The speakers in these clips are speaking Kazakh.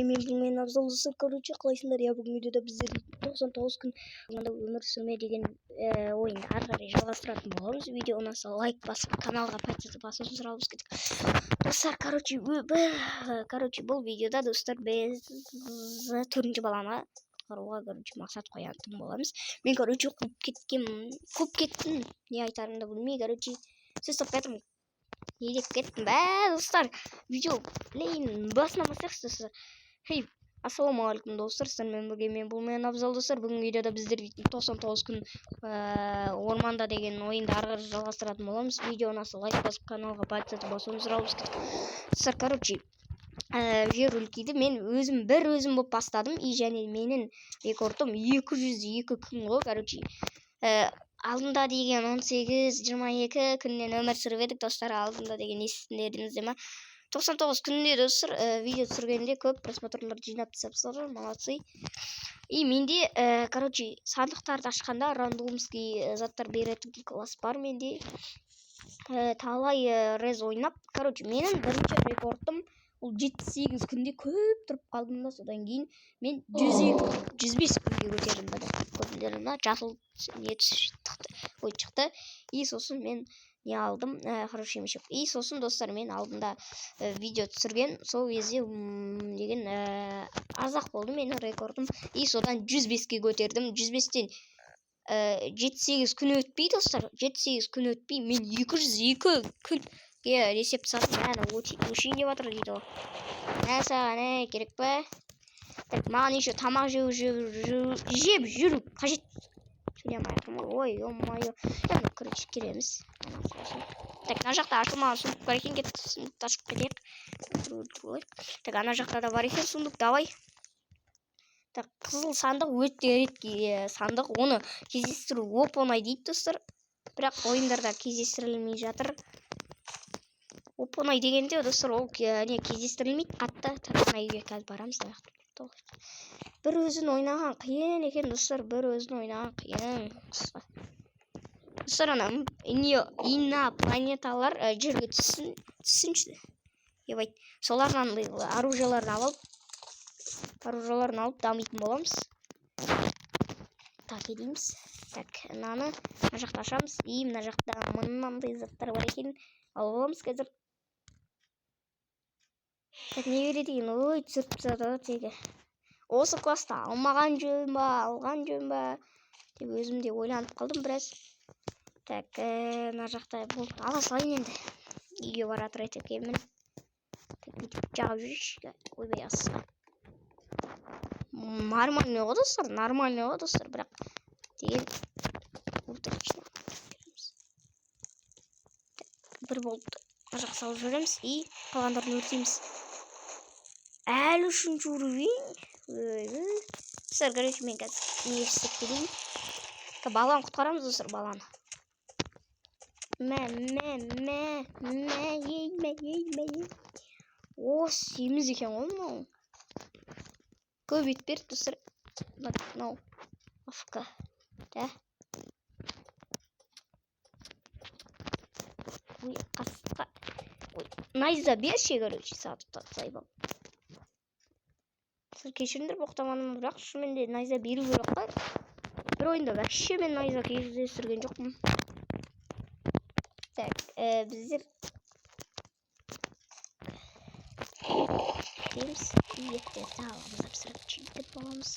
Мен білмеймін, абзалысы, короче, қалайсыңдар? Я бүгін видеода біздер 99 күн онда өмір сүрме деген ойынды ары қарай жалғастыратын боламыз. Видео ұнаса лайк басып, каналға подписка басуын сұрауымыз керек. Достар, короче, бұл видеода достар біз 4-ші баланы құтқаруға мақсат қоятын боламыз. Мен қуып кеттім. Не айтарымды білмей, сөз таппай жатырмын. Не деп кеттім достар, видео басламасақ достар. Хей, ассалаумағалейкум достар, сіздермен бірге мен Бұлмен Абзал достар. Бүгін видеода біздер 99 күн орманда деген ойынды ары қарай жалғастыратын боламыз. Видео ұнаса лайк басып, каналға подписка басуын сұрауымыз керек. Достар, жер үлкейді. Мен өзім болып бастадым. Және менің рекордым 202 күн ғой. Алдында деген 18-22 күннен өмір сүріп едік достар. Алдында деген естідіңіздер ме? 99 күнде достар видео түсіргенде көп просмотрлар жинап тастапсыздар, молодцы. И менде сандықтарды ашқанда рандомский заттар беретін класс бар менде. Талай рез ойнап, менің бірінші рекордым ол 78 күнде көп тұрып қалдым да, содан кейін мен 105 күнге көтердім. Көпілдеріме жасыл не шықты. И сосын мен не алдым, и сосын достар мен алдында видео түсірген, сол кезде деген азақ болды менің рекордым. И содан 105-ке көтердім. 105-тен 7-8 күн өтпей достар, 7-8 күн өтпей мен 202 күнге ресеп сатым. Өшейін деп жатыр дейді ол. Саған керек па? Маған еще тамақ жеп жүру қажет. Ой, ё-моё. Кереміз. Ана жақта ашылмаған сундук бар екен, кетіп сундукты ашып кетейік. Ана жақта да бар екен сундук, давай. Қызыл сандық өте редкий сандық, оны кездестіру оп-оңай дейді достар. Бірақ ойындарда кездестірілмей жатыр. Оп-оңай дегенде достар ол кездестірілмейді қатты. Үйге қазір барамыз. Бір өзін ойнаған қиын екен достар, Достар, инопланеталар жерге түсінші. Солардан оружияларын алып дамитын боламыз. Так, едейміз. Так, мына жақта ашамыз. И мына жақта мынандай заттар бар екен. Алып аламыз қазір. Так, не береді екен? Ой, түсіріп тастады тегі. Осы класста алмаған жөн ба, алған жөн ба деп өзім де ойланып қалдым біраз. Так, мына жақта болды. Ала салайын енді. Үйге баратыр екенмін. Жағып жүрейінші. Ойбай асы. Нормальный ғой достар, бірақ деген ультрачно. Бір болды. Мына жаққа салып жүреміз и қалғандарын өртейміз. Әлі 3-ші уровень. Достар, мен қазір не істеп келейін. Баланы құтқарамыз достар, баланы. О, 7 екен ғой мынау. Көп ет берді достар. Мынау афка. Ой, қасқа. Найза берші, сатып тасайбам. Кешіріңдер боқтаманым, бірақ шымен де найза беру керек қой. Бір ойында вообще мен найза кездестірген жоқпын. Так, біздер келеміз. Етті сағаламыз апсырып чүйдіп боламыз.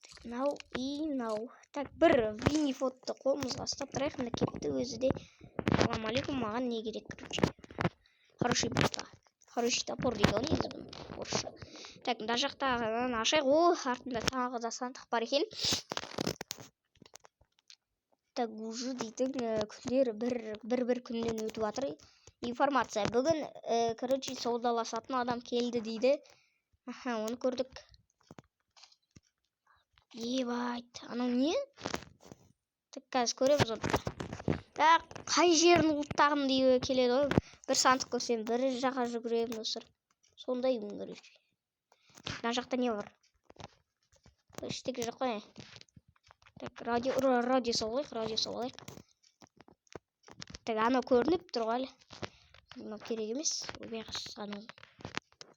Так, нау. Так, бір винифотты қолымызға ұстап тұрайық. Мына кетті өзі де. Салам алейкум, маған не керек? Хороший бата. Хороший топор дейді ғой негізі орысша. Так, мына жақта ашайық. О, артында тағы да сандық бар екен. Так, уже дейтін күндер бір күннен өтіп жатыр. Информация. Бүгін, саудаласатын адам келді дейді. Оны көрдік. Ебайт. Анау не? Так, қазір көреміз оны. Так, қай жерін ұлттағым дейі келеді ғой. Бір сандық көрсем, бір жаққа жүгірем достар. Сондай күн көрейік. Мына жақта не бар? Іштегі жоқ қой. Так, радио салайық. Так, анау көрініп тұр ғой әлі. Керек емес.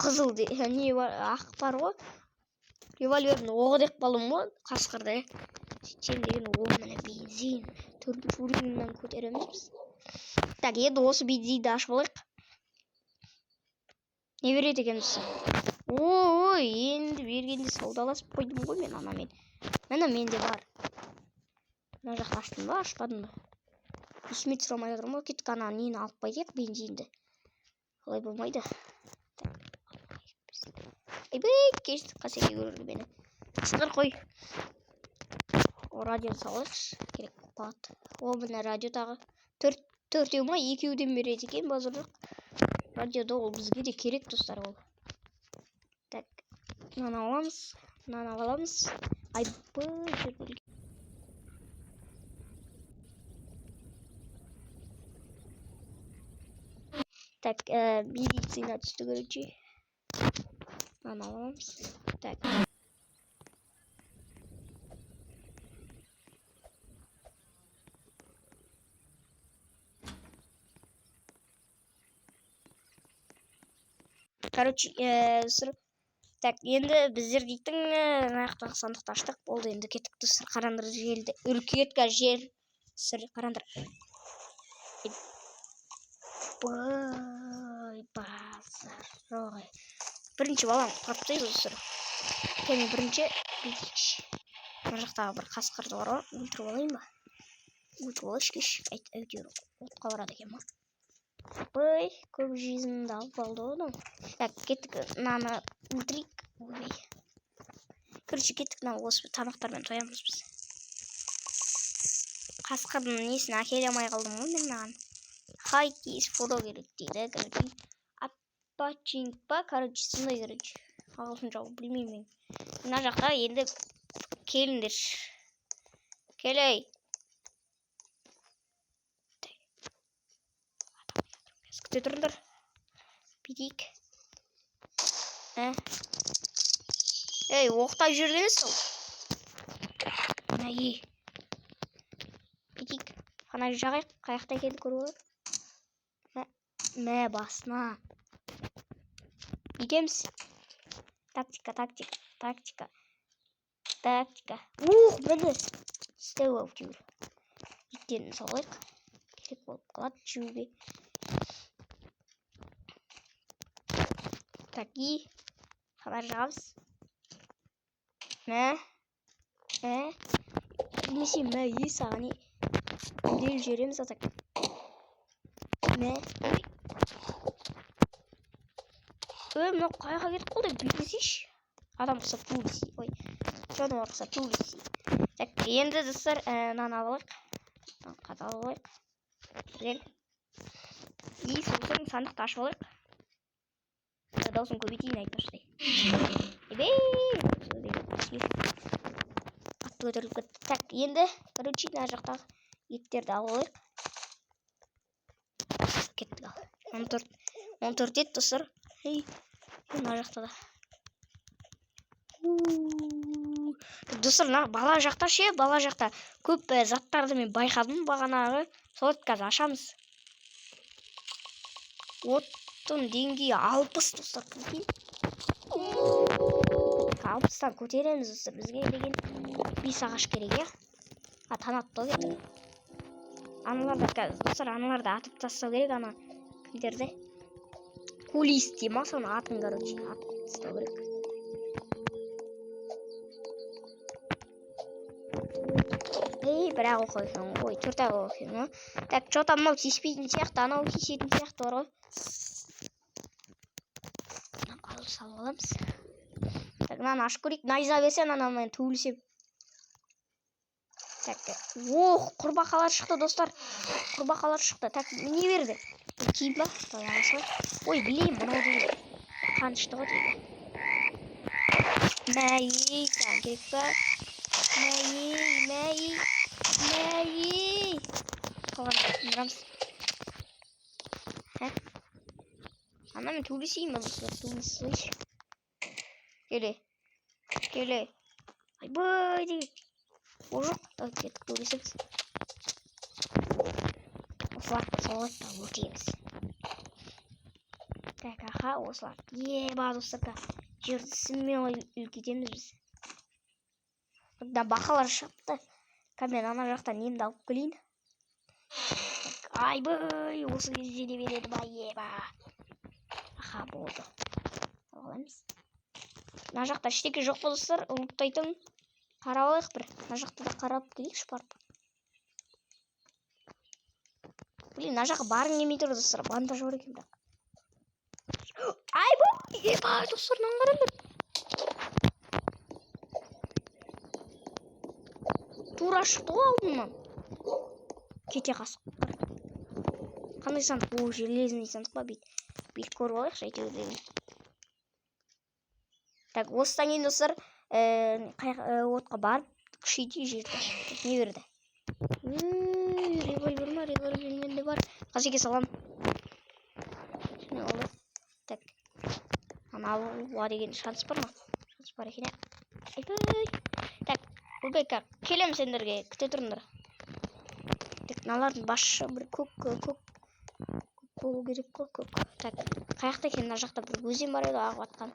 қызыл не бар, ақ бар ғой. Револьвердің оғы деп қалдым ғой, қасқырды. Сен деген ол міне бензин. 4-ші уровеньнен көтереміз біз. Так, енді осы бензинді ашып алайық. Не береді екенбіз? Ой, енді бергенде саудаласып қойдым ғой мен анамен. Міне менде бар. Мына жақты аштым ба, ашпадым ба? Есіме түсіре алмай отырмын ғой. Кеттік ана нені алып қайтайық, бензинді. Олай болмайды. Айбей, кештік қасеке көрді мені. Сыңғыр қой. Радио салайықшы. Керек болады. О, міне радио тағы. Төртеу ма, екеуден береді екен базарлық. Радиода ол бізге де керек, достар ол. Так, мынаны аламыз. Мынаны аламыз. Айбей, жүрдік. Так, медицина түсті, короче. Мынаны аламыз. Так. Короче, так, енді біздер дейтін аяқтағы сандықты аштық. Болды, енді кеттік достар, қарандыр желді. Үлкетка жер сыр қарандыр. Бай, базар, роғай. Бірінші балам қаптайды достар. Кәне бірінші бейдейші. Мына жақтағы бір қасқырды бар ғой, өлтіріп алайын ба? Өлтіріп алайшы кеш. Әйтеуір отқа барады екен ма? Ой, көп жизньді алып алды оның. Так, кеттік мынаны өлтірейік. Ой. Короче, кеттік мына осы тамақтармен тоямыз біз. Қасқырдың несін әкеле алмай қалдым ғой мен маған. Хайкис фото керек дейді. Короче, апачинг па, короче, сондай короче. Ағылшын жауы білмеймін мен. Мына жақта енді келіңдер. Келей. Күте тұрыңдар. Бидейік. Ей, оқтай жүрген сол. Мәй. Бидейік. Қана жағайық. Қаяқта екенді көріп алайық. Мә басына. Бидеміз. Тактика. Міне. Істеу әйтеуір. Иттерін салайық. Керек болып қалады жеуге. Так, и хабар жағамыз. Несе мә саған дел жереміз атак. Мына қаяға кетіп қалды, білгізейші. Адам қыса тулisi. Ой, жануар қыса тулisi. Так, енді достар, мынаны алайық. Қатал алайық. Жел. И сосын сандықты ашып алайық. Даусын көбейтейін айтпаштай. Атты көтеріліп кетті. Так, енді, короче, мына жақтағы еттерді алып алайық. Кеттік ал. 14 ет, достар. Мына жақта да. Достар, бала жақта ше, бала жақта көп заттарды мен байқадым бағанағы. Сол қазір ашамыз. Оттың деңгейі 60, достар, көтейін. 60-тан көтереміз, достар. Бізге деген 5 ағаш керек, я? Танатты кетті. Аналарды, достар, аналарды атып тастау керек, ана кімдерді. Кулис дей ма, соны атын, короче, атып тастау керек. Бірақ оқиын ғой, 4-ақ оқиын ғой. Так, что-то мынау тиіспейтін сияқты, анау тиісетін сияқты бар ғой. Алып салып аламыз. Так, мынаны ашып көрейік. Найза берсен, анаумен төгілсем. Так, құрбақалар шықты, достар. Құрбақалар шықты. Так, не берді? Киім ба? Ой, білейм, мынау дейді. Қанышты ғой дейді. Мәй, сән керек ба? Мәй. Қалған бұрамыз. Анамен төлесейін ба, достар? Төлесейші. Келе. Айбай дейді. О жоқ, кеттік төлесіміз. Флаг солай да өтеміз. Так, аха, осылар. Еба, достар, жерді сіммен үлкейтеміз біз. Да, бақалар шықты. Мен ана жақтан немді алып келейін. Айбай, осы кезде де береді ба, еба. Аха, болды. Аламыз. Мына жақта ештеңе жоқ болыстар, ұмытпайтын. Қарап алайық бір. Мына жақта да қарап келейікші барып. Блин, мына жаққа барғың келмей тұр достар, бандаж бар екен бірақ. Айбай, еба, достар, мынаны қараңдар. Тура шықты ғой алдымнан. Кете қасық. Қандай сандық? О, железный сандық па? Бүйтіп көріп алайықшы әйтеуір деген. Так, осыдан кейін достар, отқа барып күшейтейік жерді. Не берді? Револьвер ма? Револьвер менде бар. Қасеке салам. Так. Ана алуға деген шанс бар ма? Шанс бар екен. Айбай. Так, Убека, келем сендерге, күте тұрыңдар. Так, мыналардың басшы бір көк болу керек қой, көк. Так, қаяқта екен? Мына жақта бір өзен бар еді ағып атқан.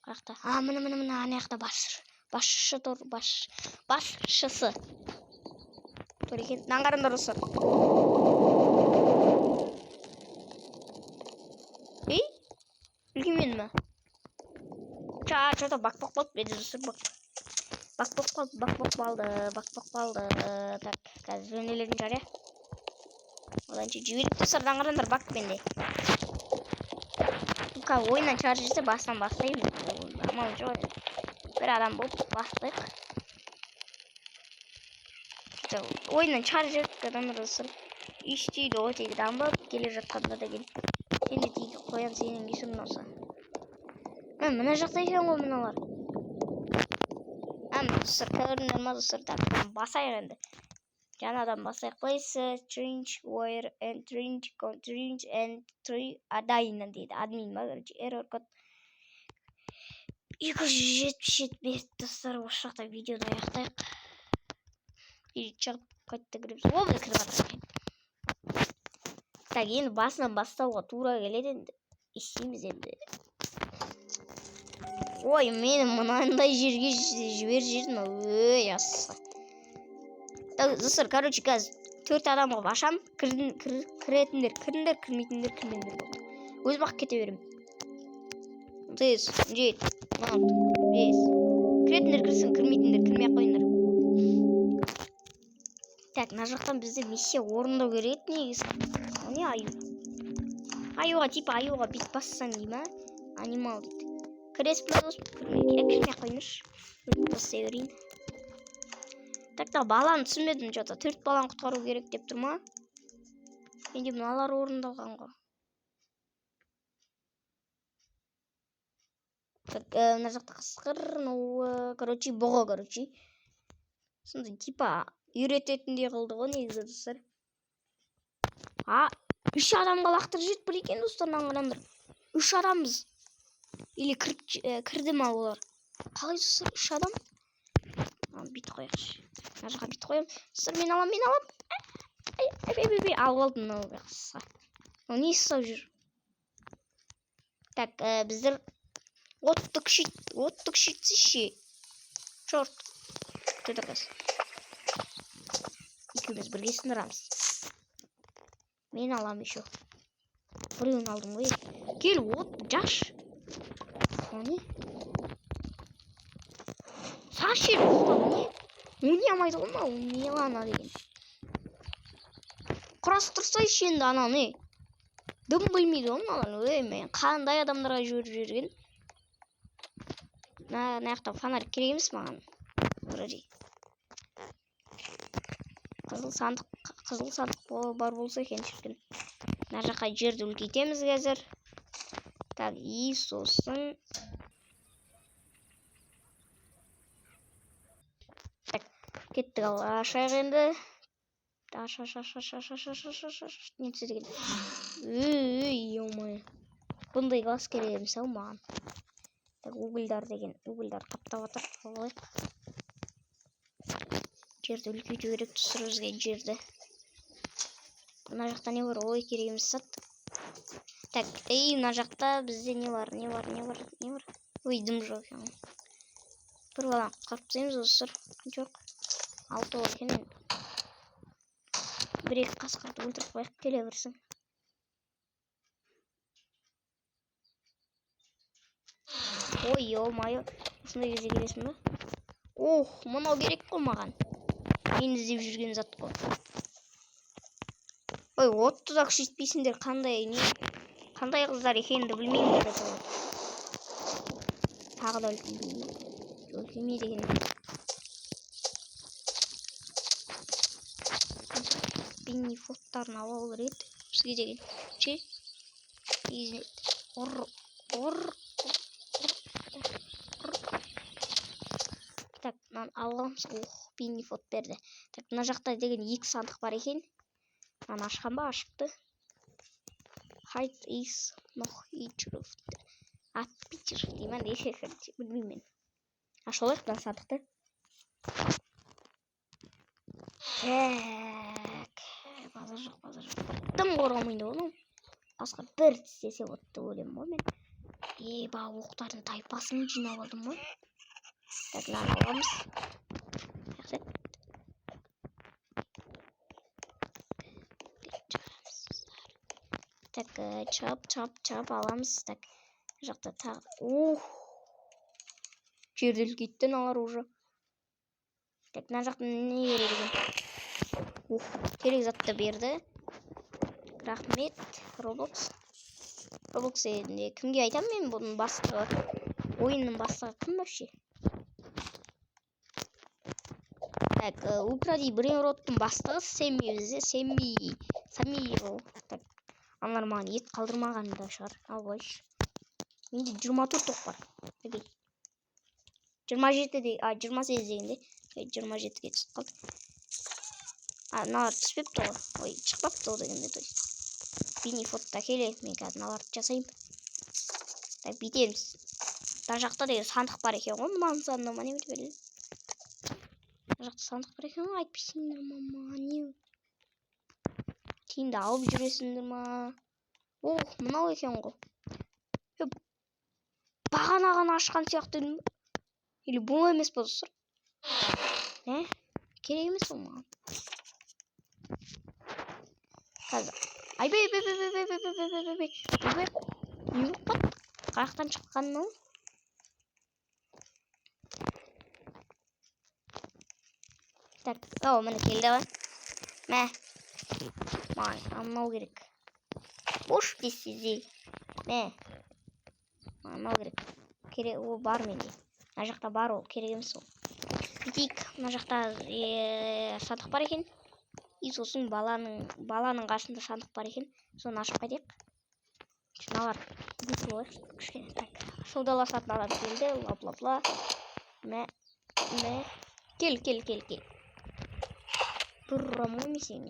Қаяқта? Мына ана жақта басшы тұр, басшысы. Тұр екен. Мынаны қараңдар достар. Ей? Үлгенмен ме? Что-то бақ-бақ болды, беді достар, бақ-бақ қалды. Так, қазір жөнелетін жар, я? Одан жіберіп достар, мынаны қараңдар, бақ менде. Ойыннан шығар жерсе бастан бастаймын. Амал жоқ. Бір адам болып бастайық. Ойыннан шығар жерді адамдар достар. Үштейді ғой тегі дамбап келе жатқанда деген. Сен де тегі қоян сенің кесірін олса. Мына жақта екен ғой мыналар. Достар, көрінер ма достар? Басайық енді. Жаңадан басайық. Place, change, wire, and change, and 3 адайынан дейді. Админ ма, короче, error код. 277 берді достар. Осы жақта видеоны аяқтайық. Шығып қайтта кіреміз. О, біз кіріп жатыр. Так, енді басынан бастауға тура келеді енді. Істейміз енді. Ой, мені мынандай жерге жібер жерін. Ой, асса. Так, достар, короче, қазір 4 адамға башам. Кіретіндер, кіріндер, кірмейтіндер, кірмендер болды. Өз бақ кете берем. 10, 7, 6, 5. Кіретіндер кірсін, кірмейтіндер, кірмей қойыңдар. Так, мына жақтан бізде миссия орындау керек негізі. Не аю? Аюға, типа аюға бит бассаң дейма? Анимал дейді. Кіресіп ма дос? Кірмей қойыңдаршы. Бастай берейін. Так, баланы түсінбедім жота. 4 баланы құтқару керек деп тұр ма? Енді мыналар орындалған ғой. Так, мына жақта қасқыр, короче, бұғы, короче. Сонда типа үйрететіндей қылды ғой негізі достар. 3 адамға лақтырып жет бір екен достар, қараңдар. 3 адамбыз. Или кірді ма олар? Қалай достар, 3 адам? Бит қояқшы. Мына жаққа бит қоям. Достар, мен алам. Алып алдым мынау бақса. Не істеп жүр? Так, біздер отты күшейтсінші. Чорт. Күтеді қыз. Екеуміз бірге сындырамыз. Мен алам еще. Біреуін алдым ғой. Кел, от, жаш. Не? Сашер, не? Не амайды ғой ма? Не ана деген. Құрастырсайшы енді ананы. Дым білмейді ғой мыналар. Мен қандай адамдарға жүріп жүрген. Мына жақта фонарик керек емес маған. Вроде. Қызыл сандық бар болса екен шіркін. Мына жаққа жерді үлкейтеміз қазір. Так, и сосын. Так, кеттік ашайық енді. Аш. Нетсе деген. Ой, бұндай класс керек емес ау маған. Так, угольдар деген. Угольдар қаптап отыр. Алайық. Жерді үлкейту керек тұсыр бізге жерді. Мына жақта не бар? Ой, керек емес сат. Так, мына жақта бізде не бар? Ой, дым жоқ екен. Бір баланы құтқарып тастаймыз достар. Жоқ. 6 бар екен. Бір-екі қасқырды өлтіріп қояйық, келе берсін. Ой, ё-моё. Осындай кезде келесің бе? Ох, мынау керек қой маған. Мен іздеп жүрген зат қой. Ой, отты да күшейтпейсіңдер, қандай қыздар екенімді білмеймін. Тағы да өлтірмейді екен. Бенни фоттарын ала алар еді. Бізге деген ше. Так, мынаны аламыз. Бенни фот берді. Так, мына жақта деген 2 сандық бар екен. Мынаны ашқан ба? Ашыпты. Height is noch Hitschrift. Pitschrift деймін. Білмеймін. Аша олайық мына сандықты. Так. Базар жоқ. Тым қорғамайды оны. Басқа бір тістесе отты өлем ғой мен. Ба, оқтардың тайпасын жинап алдым ғой. Так, мынаны аламыз. Так, чап аламыз. Так, жақта тағы. Жердел кеттен алар уже. Так, мына жақта не керек екен? Керек затты берді. Рахмет, Roblox енді кімге айтам мен бұның бастығы? Ойынның бастығы кім вообще? Так, Укради Брейнроттың бастығы Самиро. Так, аналар маған ет қалдырмаған да шығар. Ал қойшы. Менде 24 тоқ бар. 28 дегенде 27-ге түсіп қалды. Мыналар түспепті ғой. Ой, шықпапты ол дегенде. Бенни фотта келе, мен қазір мыналарды жасайым. Так, бүйтеміз. Мына жақта деген сандық бар екен ғой. Мынаның сандығы ма не біледі? Мына жақта сандық бар екен ғой. Айтпайсыңдар ма не? Тиімді алып жүресіңдер ма? Мынау екен ғой. Бағанағаны ашқан сияқты едім бе? Или бұл емес па достар? Керек емес ол маған. Қазір. Айбай. Не болып қат? Қырақтан шыққанын ол? Так, міне келді ғой. Маған анау керек. Бош десіз. Анау керек. Керек, ол бар менде. Мына жақта бар ол, керек емес ол. Бітейік, мына жақта сандық бар екен. Сосын баланың қасында сандық бар екен. Соны ашып қайтайық. Шыналар. Кішкене. Так, саудаласатын адам келді. Бла-бла-бла. Кел. Тұрам өмесең.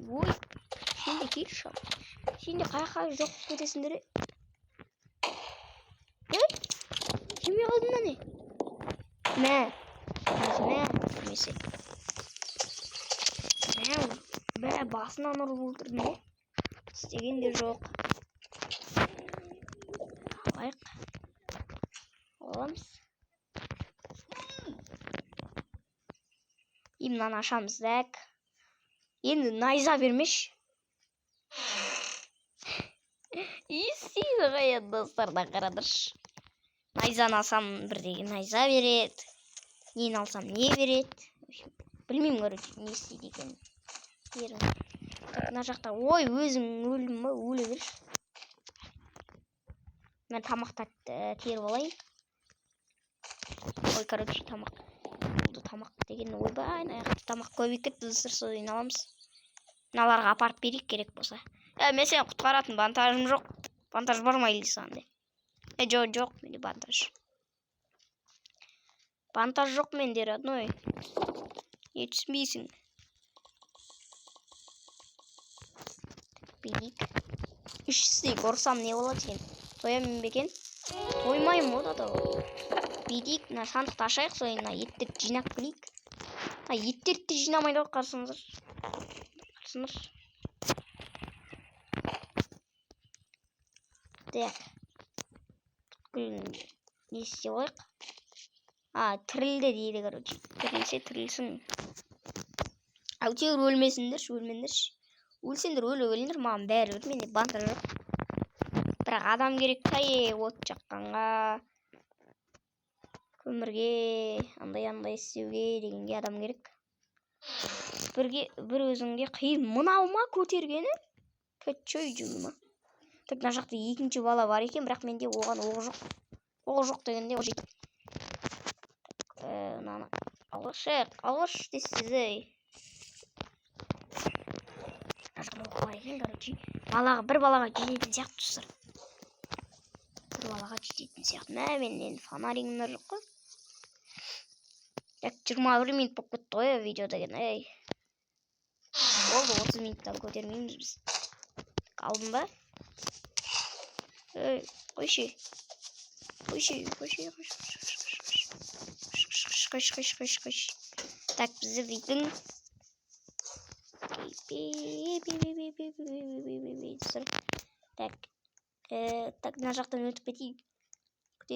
Ой. Şimdi келші. Şimdi қайқа жоқ кетесіңдер. Кеме қалдың не? Немесе. Басынан ұрып өлтірдім ғой. Істеген де жоқ. Алайық. Аламыз. Мынаны ашамыз. Енді найза бермеш. Істейді қаяд достардан қарадырш. Найзаны алсам бірдегі найза береді. Нені алсам не береді. Білмеймін, короче, не істейді екен. Мына жақта, өзің өлдің ба, өле берш. Мен тамақты теріп алайын. Короче, тамақ. Болды тамақ деген ойбай, аяқты тамақ көбейіп кетті, сосын аламыз. Мыналарға апарып берейік керек болса. Мен сені құтқаратын бантажым жоқ. Бантаж бар ма елді саңды? Жоқ, менде бантаж. Бантаж жоқ менде, родной. Не түсінбейсің? Берейік. 3 стейк ұрсам не болады екен? Тоямын бекен? Тоймаймын ода да. бүйтейік, мына сандықты ашайық, содан мына еттерді жинап келейік. Еттерді де жинамайды ғой, қарасаңыздар. Так. Не істеп қойық? Тірілді дейді, короче. Тірілсе тірілсін. Әйтеуір өлмесіңдерші. Өлсеңдер өліңдер, маған бәрібір, менде бантар жоқ. Бірақ адам керек та, от жаққанға, көмірге, андай істеуге дегенге адам керек. Бір өзіңде қиын. Мынау ма көтергені? Чөй жүні ма? Так, мына жақта екінші бала бар екен, бірақ менде оған оғы жоқ. Оғы жоқ дегенде оғы жетті. Алғыш дейсіз, ей. Мына жақта оғы бар екен, короче. Бір балаға жететін сияқты тұстар. Мә, мен енді фонаригімді жоқ қой. 21 минут болып кетті ғой видео деген, ей. Болды, 30 минуттан көтермейміз біз. Алдым ба? Ей, қойшы. Так, бізді бүйтің. Так, мына жақтан өтіп кетейік. Так.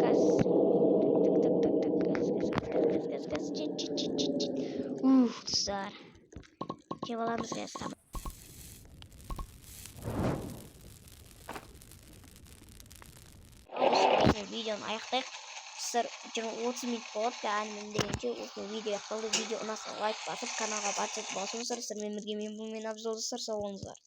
Газ. Достар. Жеп аламыз қазір. Видеоны аяқтайық. Сіздер 30 минут болады. Әнімін дегенше осы видео аяқталды. Видео ұнаса лайк басып, каналға подписка болсаңыздар, сіздермен бірге мен бұл мен Абзал достар, сау болыңыздар.